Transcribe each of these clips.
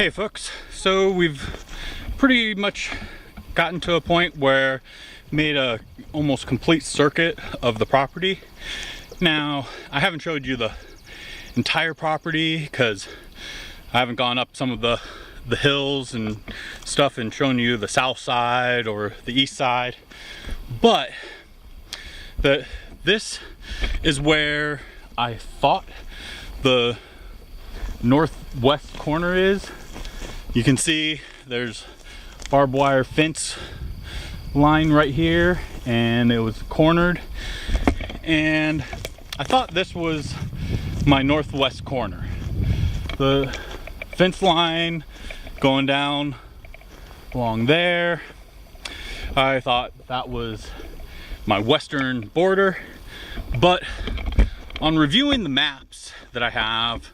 Hey folks, so we've pretty much gotten to a point where made a almost complete circuit of the property. Now, I haven't showed you the entire property because I haven't gone up some of the hills and stuff and shown you the south side or the east side, but this is where I thought the northwest corner is. You can see there's barbed wire fence line right here, and it was cornered, and I thought this was my northwest corner. The fence line going down along there, I thought that was my western border, but on reviewing the maps that I have,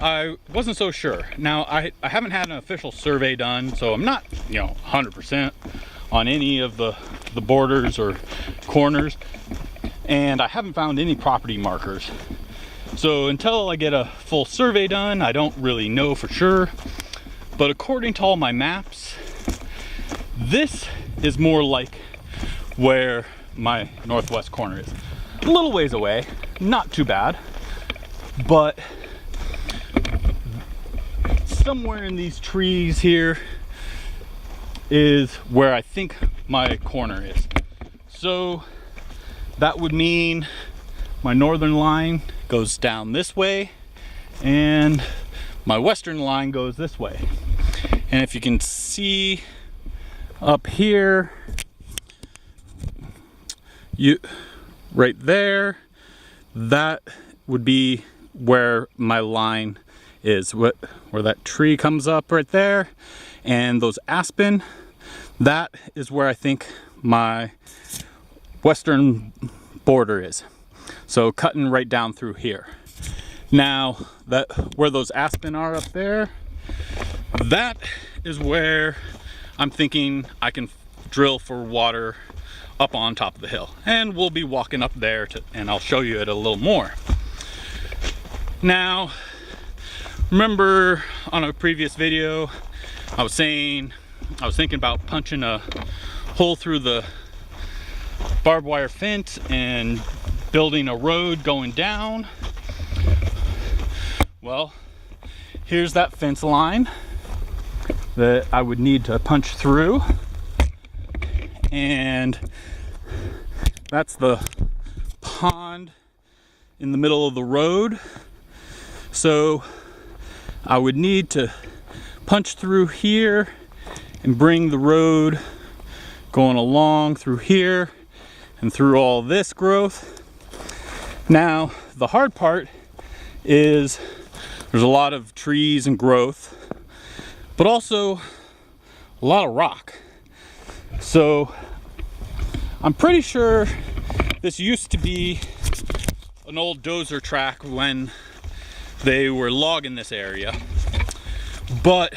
I wasn't so sure. Now, I haven't had an official survey done, so I'm not, 100% on any of the borders or corners, and I haven't found any property markers. So until I get a full survey done, I don't really know for sure. But according to all my maps, this is more like where my northwest corner is. A little ways away, not too bad, but somewhere in these trees here is where I think my corner is. So that would mean my northern line goes down this way and my western line goes this way. And if you can see up here, right there, that would be where my line is, where that tree comes up right there, and those aspen, that is where I think my western border is. So cutting right down through here. Now, where those aspen are up there, that is where I'm thinking I can drill for water up on top of the hill, and we'll be walking up there and I'll show you it a little more. Now, remember on a previous video, I was thinking about punching a hole through the barbed wire fence and building a road going down. Well, here's that fence line that I would need to punch through, and that's the pond in the middle of the road. So I would need to punch through here and bring the road going along through here and through all this growth. Now, the hard part is there's a lot of trees and growth, but also a lot of rock. So I'm pretty sure this used to be an old dozer track when they were logging this area, but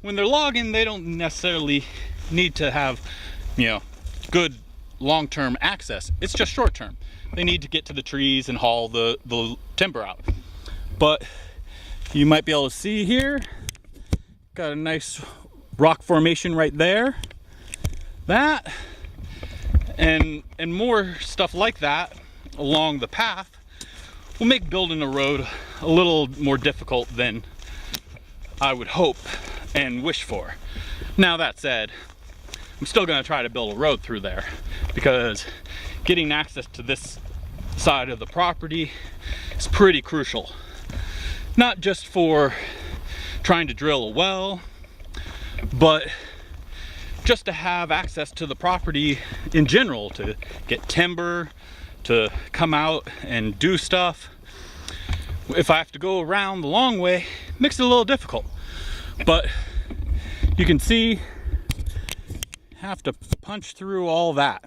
when they're logging, they don't necessarily need to have, good long-term access. It's just short-term. They need to get to the trees and haul the timber out. But you might be able to see here, got a nice rock formation right there. That and more stuff like that along the path will make building a road a little more difficult than I would hope and wish for. Now, that said, I'm still going to try to build a road through there, because getting access to this side of the property is pretty crucial. Not just for trying to drill a well, but just to have access to the property in general, to get timber, to come out and do stuff. If I have to go around the long way, it makes it a little difficult. But you can see, have to punch through all that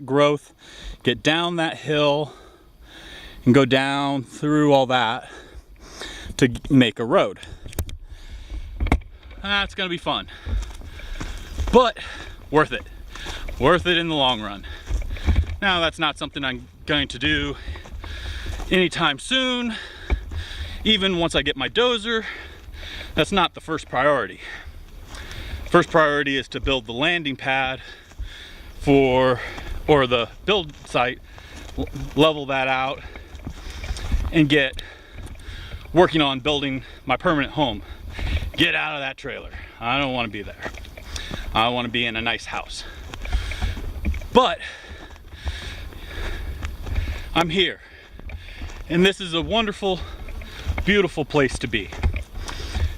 growth, get down that hill and go down through all that to make a road. That's gonna be fun, but worth it in the long run. Now, that's not something I'm going to do anytime soon, even once I get my dozer, that's not the first priority. First priority is to build the landing pad or the build site, level that out, and get working on building my permanent home. Get out of that trailer. I don't want to be there. I want to be in a nice house. But I'm here, and this is a wonderful, beautiful place to be.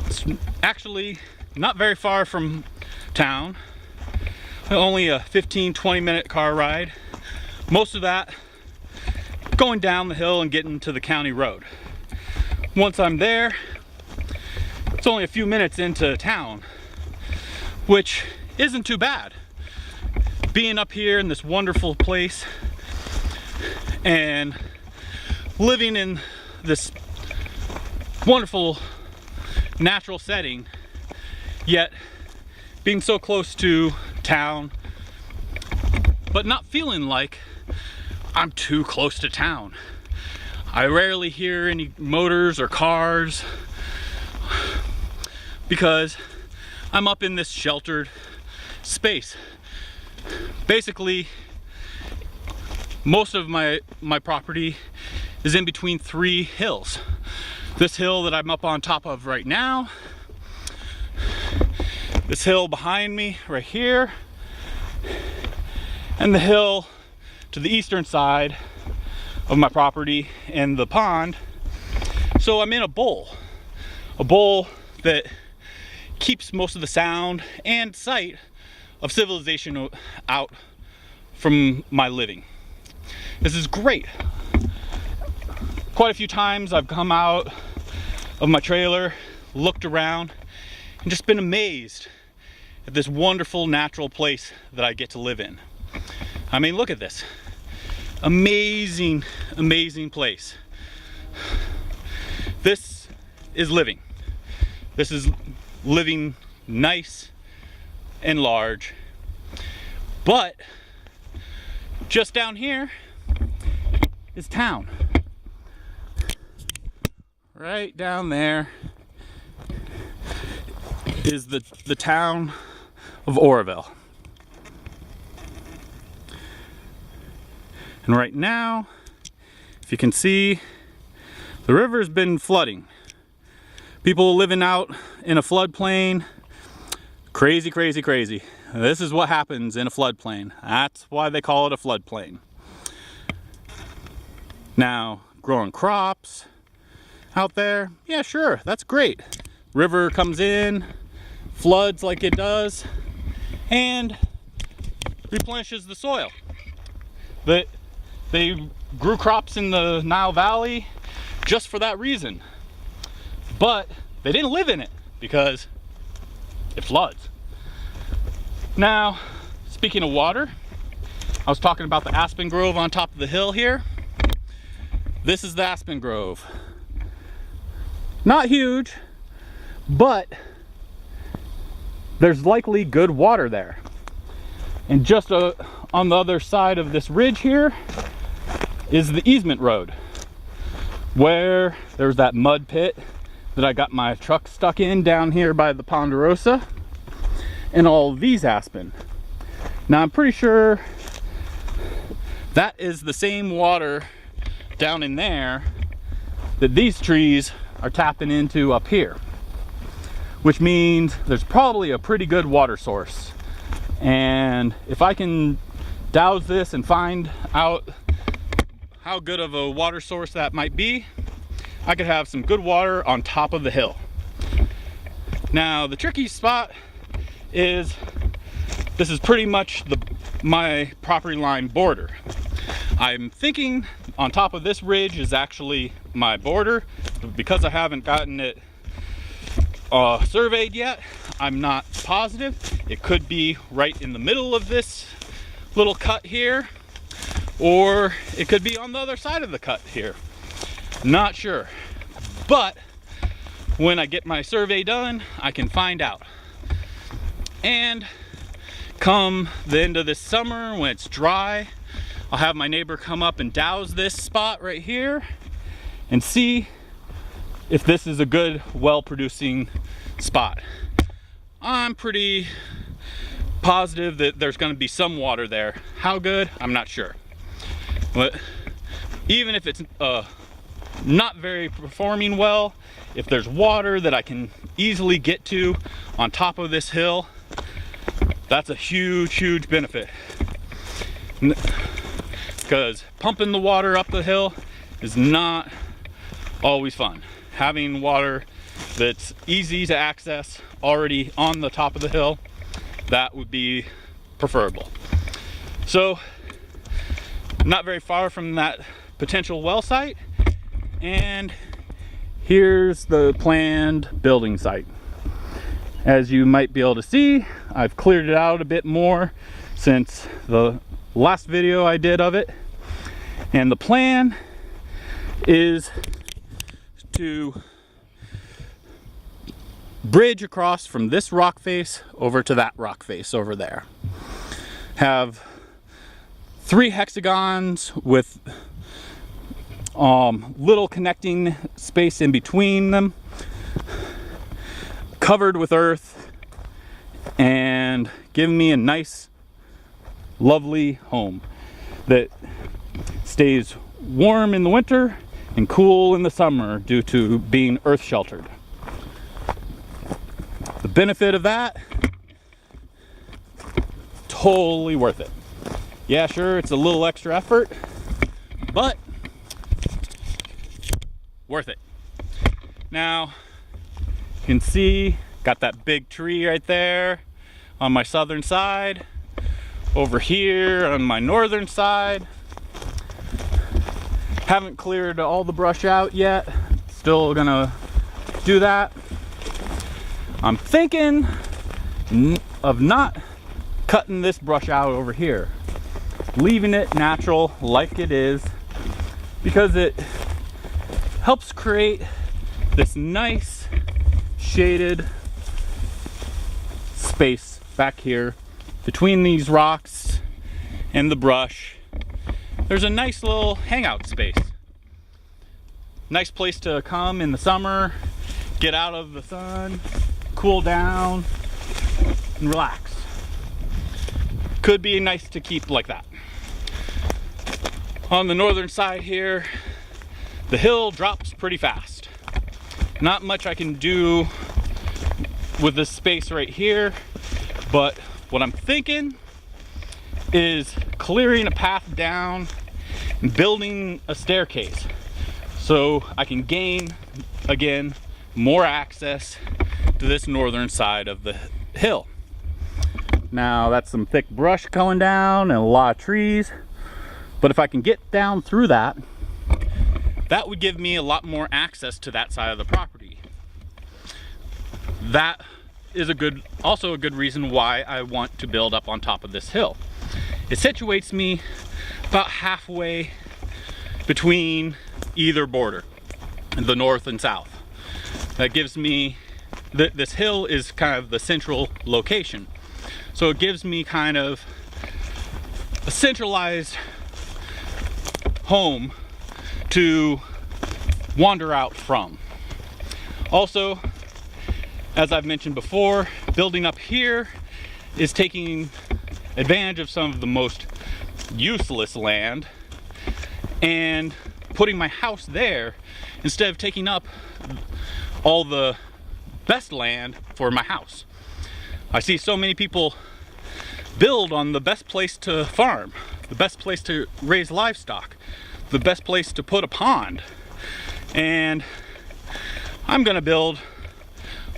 It's actually not very far from town, only a 15-20 minute car ride. Most of that going down the hill and getting to the county road. Once I'm there, it's only a few minutes into town, which isn't too bad. Being up here in this wonderful place and living in this wonderful natural setting, yet being so close to town, but not feeling like I'm too close to town. I rarely hear any motors or cars because I'm up in this sheltered space. Basically, most of my property is in between 3 hills. This hill that I'm up on top of right now, this hill behind me right here, and the hill to the eastern side of my property and the pond. So I'm in a bowl that keeps most of the sound and sight of civilization out from my living. This is great. Quite a few times I've come out of my trailer, looked around, and just been amazed at this wonderful natural place that I get to live in. I mean, look at this. Amazing, amazing place. This is living. This is living nice and large. But just down here is town. Right down there is the town of Oroville. And right now, if you can see, the river's been flooding. People living out in a floodplain, crazy, crazy, crazy. This is what happens in a floodplain. That's why they call it a floodplain. Now, growing crops out there, yeah, sure, that's great. River comes in, floods like it does, and replenishes the soil. They grew crops in the Nile Valley just for that reason. But they didn't live in it because it floods. Now, speaking of water, I was talking about the aspen grove on top of the hill here. This is the aspen grove. Not huge, but there's likely good water there. And just on the other side of this ridge here is the easement road, where there's that mud pit that I got my truck stuck in down here by the Ponderosa, and all of these aspen. Now I'm pretty sure that is the same water down in there that these trees are tapping into up here, which means there's probably a pretty good water source. And if I can douse this and find out how good of a water source that might be, I could have some good water on top of the hill. Now the tricky spot is this is pretty much my property line border. I'm thinking on top of this ridge is actually my border, but because I haven't gotten it surveyed yet, I'm not positive. It could be right in the middle of this little cut here, or it could be on the other side of the cut here. Not sure, but when I get my survey done, I can find out. And come the end of this summer, when it's dry, I'll have my neighbor come up and douse this spot right here and see if this is a good, well-producing spot. I'm pretty positive that there's going to be some water there. How good? I'm not sure. But even if it's not very performing well, if there's water that I can easily get to on top of this hill, that's a huge, huge benefit. Because pumping the water up the hill is not always fun. Having water that's easy to access already on the top of the hill, that would be preferable. So, not very far from that potential well site, and here's the planned building site. As you might be able to see, I've cleared it out a bit more since the last video I did of it, and the plan is to bridge across from this rock face over to that rock face over there. Have 3 hexagons with little connecting space in between them, covered with earth, and give me a nice, lovely home that stays warm in the winter and cool in the summer due to being earth sheltered. The benefit of that, totally worth it. Yeah, sure, it's a little extra effort, but worth it. Now, you can see, got that big tree right there on my southern side. Over here on my northern side. Haven't cleared all the brush out yet. Still gonna do that. I'm thinking of not cutting this brush out over here. Leaving it natural like it is, because it helps create this nice shaded space back here between these rocks and the brush. There's a nice little hangout space. Nice place to come in the summer, get out of the sun, cool down, and relax. Could be nice to keep like that. On the northern side here, the hill drops pretty fast. Not much I can do with this space right here, but what I'm thinking is clearing a path down and building a staircase so I can gain, again, more access to this northern side of the hill. Now that's some thick brush going down and a lot of trees, but if I can get down through that, that would give me a lot more access to that side of the property. That is also a good reason why I want to build up on top of this hill. It situates me about halfway between either border, the north and south. That gives me, this hill is kind of the central location. So it gives me kind of a centralized home to wander out from. Also, as I've mentioned before, building up here is taking advantage of some of the most useless land and putting my house there instead of taking up all the best land for my house. I see so many people build on the best place to farm, the best place to raise livestock, the best place to put a pond, and I'm gonna build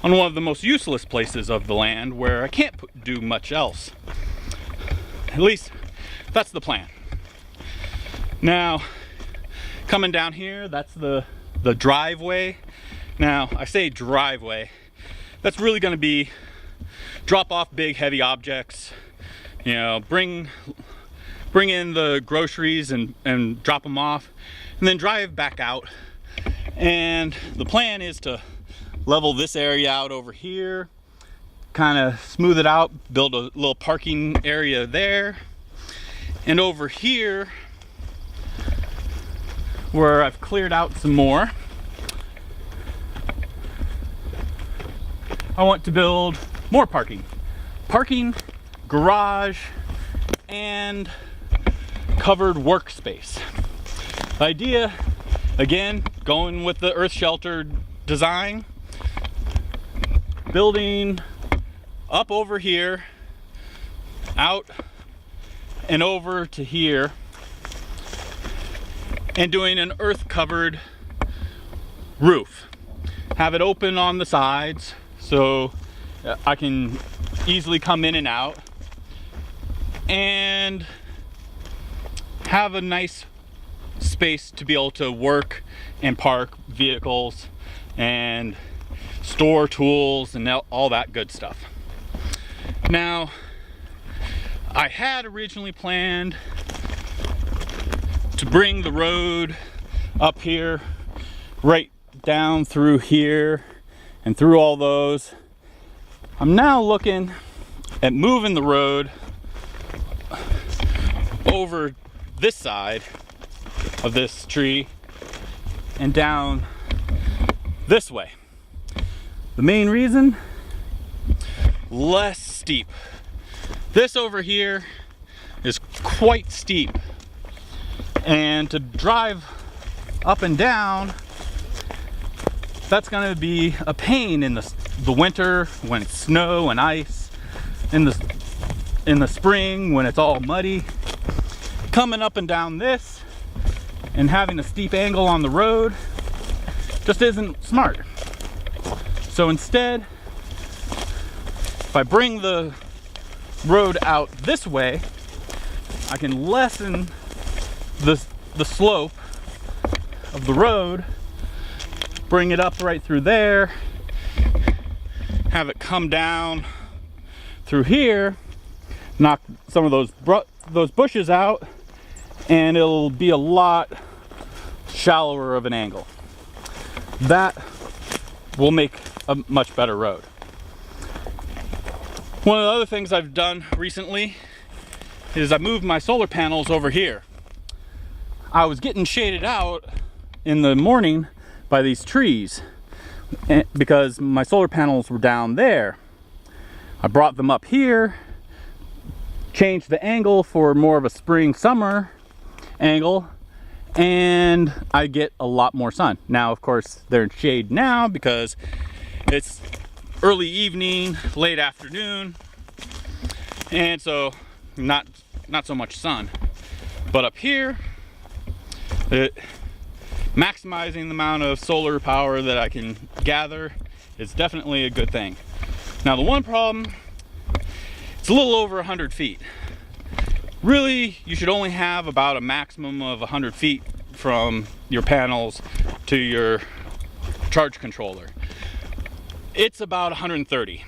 on one of the most useless places of the land where I can't do much else. At least that's the plan. Now, coming down here, that's the driveway. Now, I say driveway, that's really gonna be drop off big heavy objects, you know, bring in the groceries and drop them off, and then drive back out. And the plan is to level this area out over here, kind of smooth it out, build a little parking area there. And over here, where I've cleared out some more, I want to build more parking. Parking, garage, and covered workspace. The idea, again, going with the earth sheltered design, building up over here, out and over to here, and doing an earth covered roof. Have it open on the sides so I can easily come in and out, and have a nice space to be able to work and park vehicles and store tools and all that good stuff. Now, I had originally planned to bring the road up here, right down through here and through all those. I'm now looking at moving the road over this side of this tree and down this way. The main reason, less steep. This over here is quite steep, and to drive up and down, that's going to be a pain in the winter when it's snow and ice, in the spring when it's all muddy. Coming up and down this and having a steep angle on the road just isn't smart. So instead, if I bring the road out this way, I can lessen the slope of the road, bring it up right through there, have it come down through here, knock some of those bushes out, and it'll be a lot shallower of an angle. That will make a much better road. One of the other things I've done recently is I moved my solar panels over here. I was getting shaded out in the morning by these trees because my solar panels were down there. I brought them up here, changed the angle for more of a spring summer angle, and I get a lot more sun. Now, of course, they're in shade now because it's early evening, late afternoon, and so not so much sun. But up here, maximizing the amount of solar power that I can gather is definitely a good thing. Now, the one problem, it's a little over 100 feet. Really, you should only have about a maximum of 100 feet from your panels to your charge controller. It's about 130.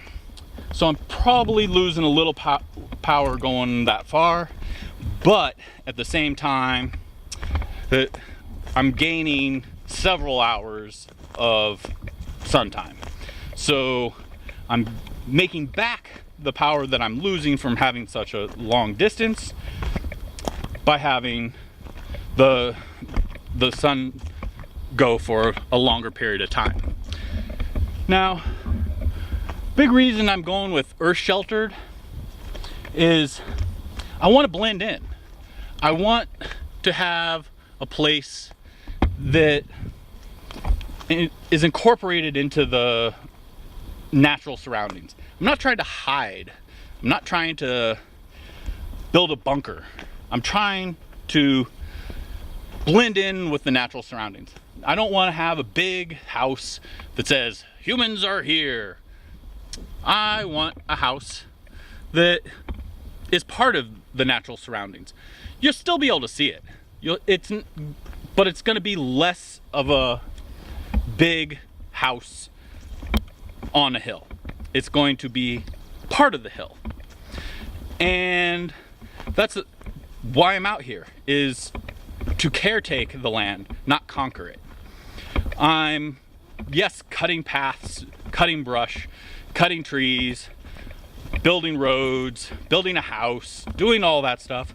So I'm probably losing a little power going that far, but at the same time, I'm gaining several hours of sun time. So I'm making back the power that I'm losing from having such a long distance by having the sun go for a longer period of time. Now, big reason I'm going with earth sheltered is I want to blend in. I want to have a place that is incorporated into the natural surroundings. I'm not trying to hide. I'm not trying to build a bunker. I'm trying to blend in with the natural surroundings. I don't want to have a big house that says humans are here. I want a house that is part of the natural surroundings. You'll still be able to see it. But it's going to be less of a big house on a hill. It's going to be part of the hill. And that's why I'm out here, is to caretake the land, not conquer it. I'm, yes, cutting paths, cutting brush, cutting trees, building roads, building a house, doing all that stuff,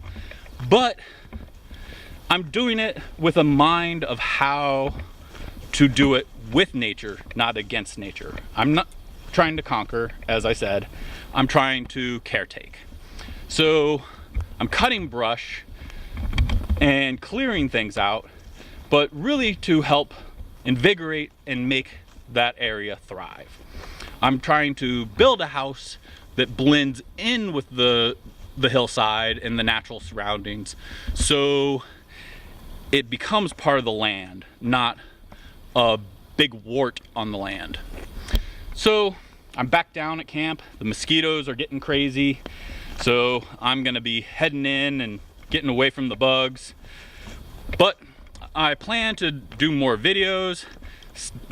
but I'm doing it with a mind of how to do it with nature, not against nature. I'm not trying to conquer, as I said. I'm trying to caretake. So I'm cutting brush and clearing things out, but really to help invigorate and make that area thrive. I'm trying to build a house that blends in with the hillside and the natural surroundings, so it becomes part of the land, not a big wart on the land. So I'm back down at camp. The mosquitoes are getting crazy, so I'm gonna be heading in and getting away from the bugs. But I plan to do more videos,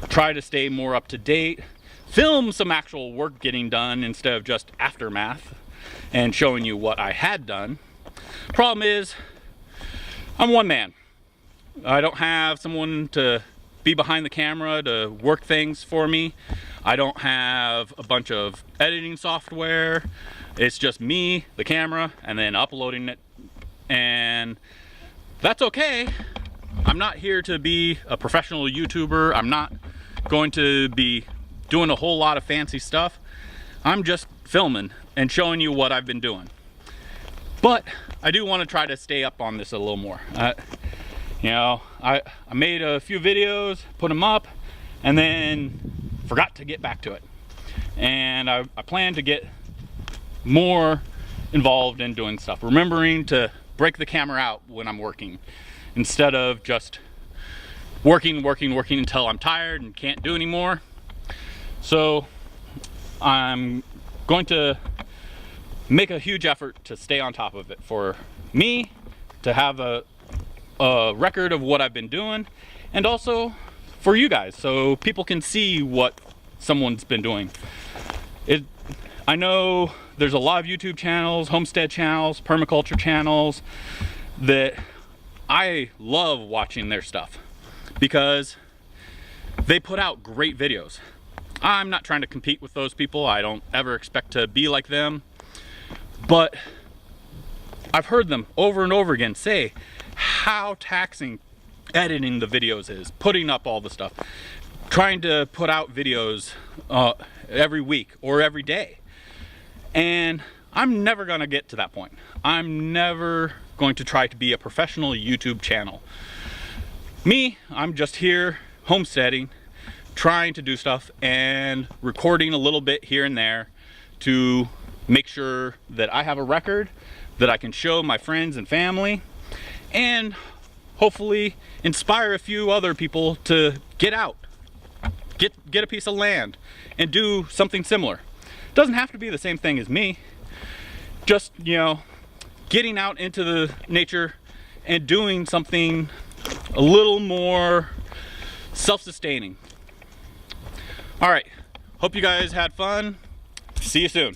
try to stay more up to date, film some actual work getting done instead of just aftermath and showing you what I had done. Problem is, I'm one man. I don't have someone to be behind the camera to work things for me. I don't have a bunch of editing software. It's just me, the camera, and then uploading it. And that's okay. I'm not here to be a professional YouTuber. I'm not going to be doing a whole lot of fancy stuff. I'm just filming and showing you what I've been doing. But I do want to try to stay up on this a little more. You know, I made a few videos, put them up, and then forgot to get back to it. And I plan to get more involved in doing stuff, remembering to break the camera out when I'm working, instead of just working until I'm tired and can't do anymore. So I'm going to make a huge effort to stay on top of it, for me to have a record of what I've been doing, and also for you guys, so people can see what someone's been doing. I know there's a lot of YouTube channels, homestead channels, permaculture channels that I love watching their stuff because they put out great videos. I'm not trying to compete with those people. I don't ever expect to be like them, but I've heard them over and over again say how taxing editing the videos is, putting up all the stuff, trying to put out videos every week or every day. And I'm never gonna get to that point. I'm never going to try to be a professional YouTube channel. Me, I'm just here homesteading, trying to do stuff and recording a little bit here and there to make sure that I have a record that I can show my friends and family, and hopefully inspire a few other people to get out, get a piece of land and do something similar. It doesn't have to be the same thing as me. Just, you know, getting out into the nature and doing something a little more self-sustaining. All right, hope you guys had fun. See you soon.